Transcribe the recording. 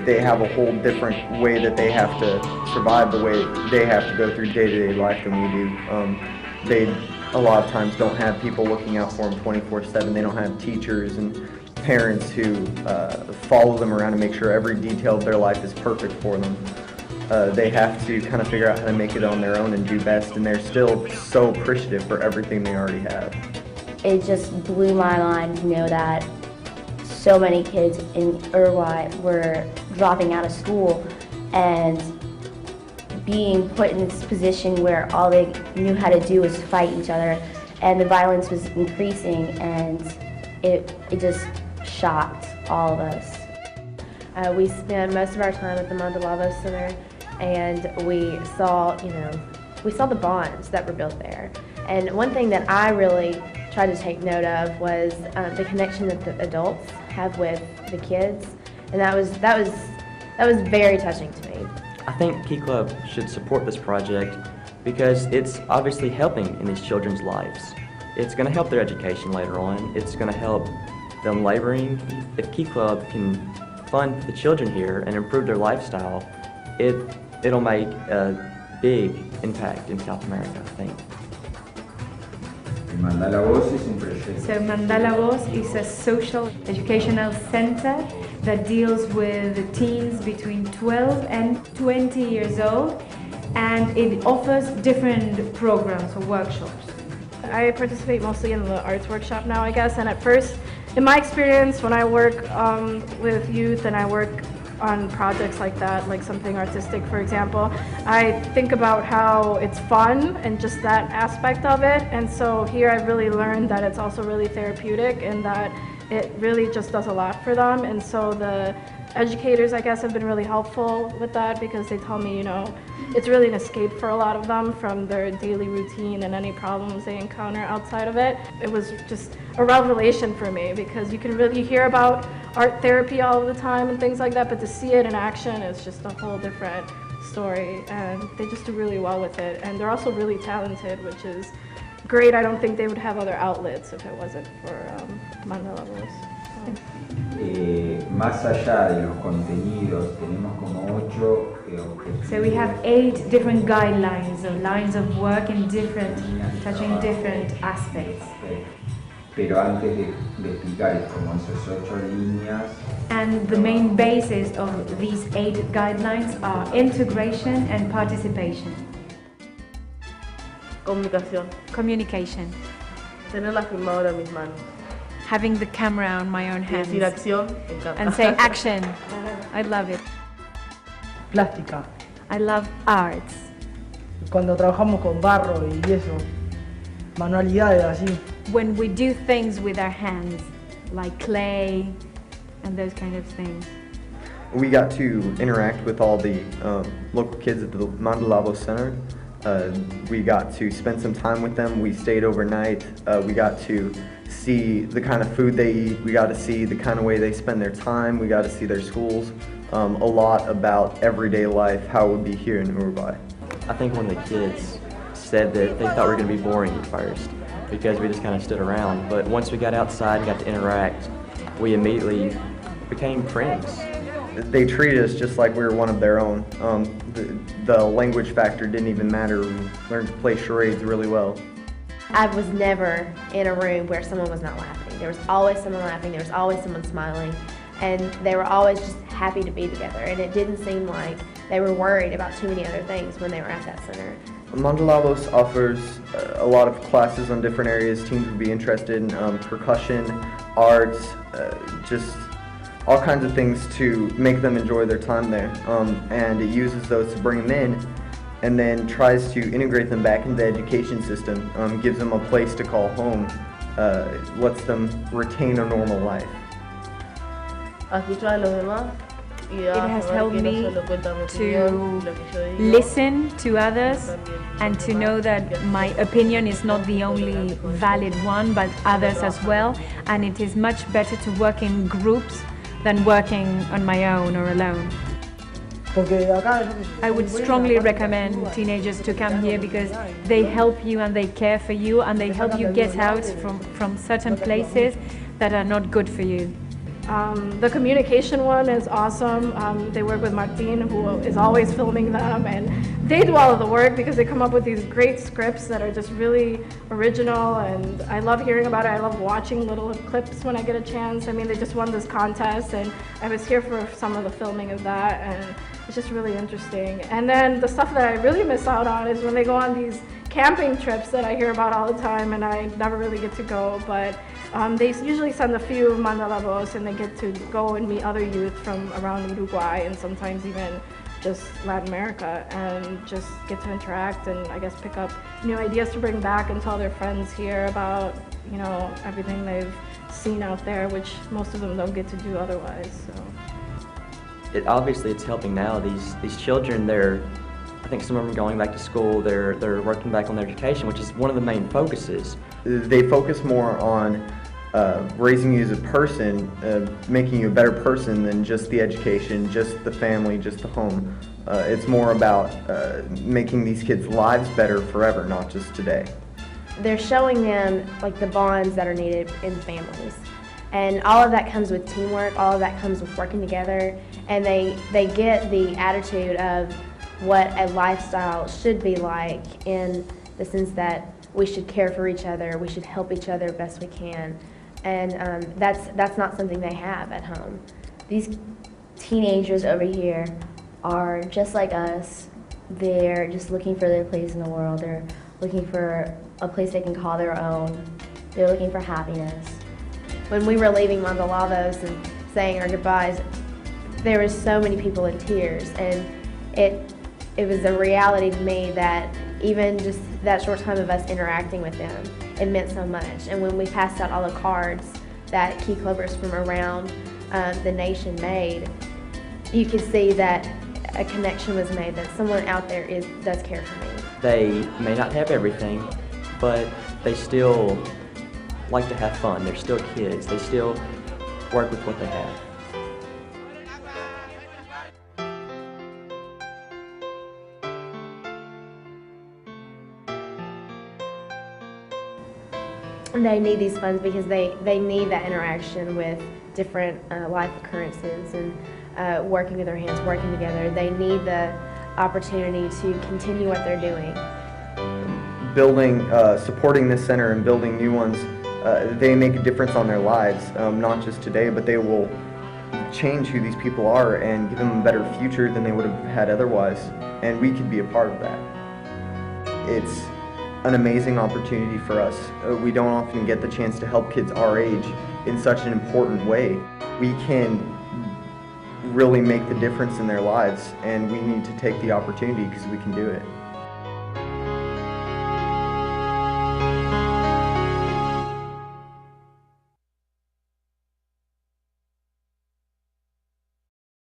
they have a whole different way that they have to survive, the way they have to go through day-to-day life than we do. They a lot of times don't have people looking out for them 24/7. They don't have teachers and parents who follow them around and make sure every detail of their life is perfect for them. They have to kind of figure out how to make it on their own and do best, and they're still so appreciative for everything they already have. It just blew my mind to know that so many kids in Uruguay were dropping out of school and being put in this position where all they knew how to do was fight each other, and the violence was increasing, and it just shocked all of us. We spent most of our time at the Mandalavo Center, and we saw the bonds that were built there. And one thing that I really tried to take note of was the connection that the adults have with the kids, and that was very touching to me. I think Key Club should support this project because it's obviously helping in these children's lives. It's going to help their education later on. It's going to help them laboring. If Key Club can fund the children here and improve their lifestyle, it'll make a big impact in South America, I think. So Mandala Voz is a social educational center that deals with teens between 12 and 20 years old, and it offers different programs or workshops. I participate mostly in the arts workshop now, I guess, and at first, in my experience, when I work with youth and I work on projects like that, like something artistic, for example, I think about how it's fun and just that aspect of it. And so here I've really learned that it's also really therapeutic and that it really just does a lot for them. And so the educators, I guess, have been really helpful with that because they tell me, it's really an escape for a lot of them from their daily routine and any problems they encounter outside of it. It was just a revelation for me because you can really hear about art therapy all the time and things like that, but to see it in action is just a whole different story, and they just do really well with it. And they're also really talented, which is great. I don't think they would have other outlets if it wasn't for Mandala Voz. Más allá de los contenidos, tenemos como 8 objetivos. So we have 8 different guidelines or lines of work in touching different aspects. Pero antes de explicar como esas 8 líneas. And the main basis of these 8 guidelines are integration and participation. Comunicación. Communication. Tener la filmadora en mis manos. Having the camera on my own hands. Decir acción, me encanta. And say action. I love it. Plástica. I love arts. Cuando trabajamos con barro y eso, manualidades así. When we do things with our hands, like clay and those kind of things. We got to interact with all the local kids at the Mandalavo Center. We got to spend some time with them. We stayed overnight. We got to see the kind of food they eat. We got to see the kind of way they spend their time. We got to see their schools. A lot about everyday life, how it would be here in Uruguay. I think one of the kids said that they thought we were going to be boring at first because we just kind of stood around. But once we got outside and got to interact, we immediately became friends. They treated us just like we were one of their own. The language factor didn't even matter. We learned to play charades really well. I was never in a room where someone was not laughing. There was always someone laughing, there was always someone smiling, and they were always just happy to be together, and it didn't seem like they were worried about too many other things when they were at that center. Mandalavos offers a lot of classes on different areas. Teens would be interested in percussion, arts, just all kinds of things to make them enjoy their time there. And it uses those to bring them in and then tries to integrate them back into the education system, gives them a place to call home, lets them retain a normal life. It has helped me to listen to others and to know that my opinion is not the only valid one, but others as well. And it is much better to work in groups than working on my own or alone. I would strongly recommend teenagers to come here because they help you and they care for you and they help you get out from certain places that are not good for you. The communication one is awesome. They work with Martin, who is always filming them, and they do all of the work because they come up with these great scripts that are just really original, and I love hearing about it. I love watching little clips when I get a chance. I mean, they just won this contest, and I was here for some of the filming of that, and it's just really interesting. And then the stuff that I really miss out on is when they go on these camping trips that I hear about all the time, and I never really get to go, but they usually send a few Mandalavos, and they get to go and meet other youth from around Uruguay and sometimes even just Latin America, and just get to interact and I guess pick up new ideas to bring back and tell their friends here about, you know, everything they've seen out there, which most of them don't get to do otherwise. So Obviously it's helping now. These children, I think some of them are going back to school, they're working back on their education, which is one of the main focuses. They focus more on raising you as a person, making you a better person than just the education, just the family, just the home. It's more about making these kids' lives better forever, not just today. They're showing them like the bonds that are needed in families. And all of that comes with teamwork, all of that comes with working together, and they get the attitude of what a lifestyle should be like, in the sense that we should care for each other, we should help each other best we can. And that's not something they have at home. These teenagers over here are just like us. They're just looking for their place in the world. They're looking for a place they can call their own. They're looking for happiness. When we were leaving Mandalavos and saying our goodbyes, there were so many people in tears, and it was a reality to me that even just that short time of us interacting with them, it meant so much. And when we passed out all the cards that key clubbers from around the nation made, you could see that a connection was made, that someone out there does care for me. They may not have everything, but they still like to have fun. They're still kids. They still work with what they have. They need these funds because they need that interaction with different life occurrences and working with their hands, working together. They need the opportunity to continue what they're doing. Supporting this center and building new ones, they make a difference on their lives, not just today, but they will change who these people are and give them a better future than they would have had otherwise, and we could be a part of that. It's an amazing opportunity for us. We don't often get the chance to help kids our age in such an important way. We can really make the difference in their lives, and we need to take the opportunity because we can do it.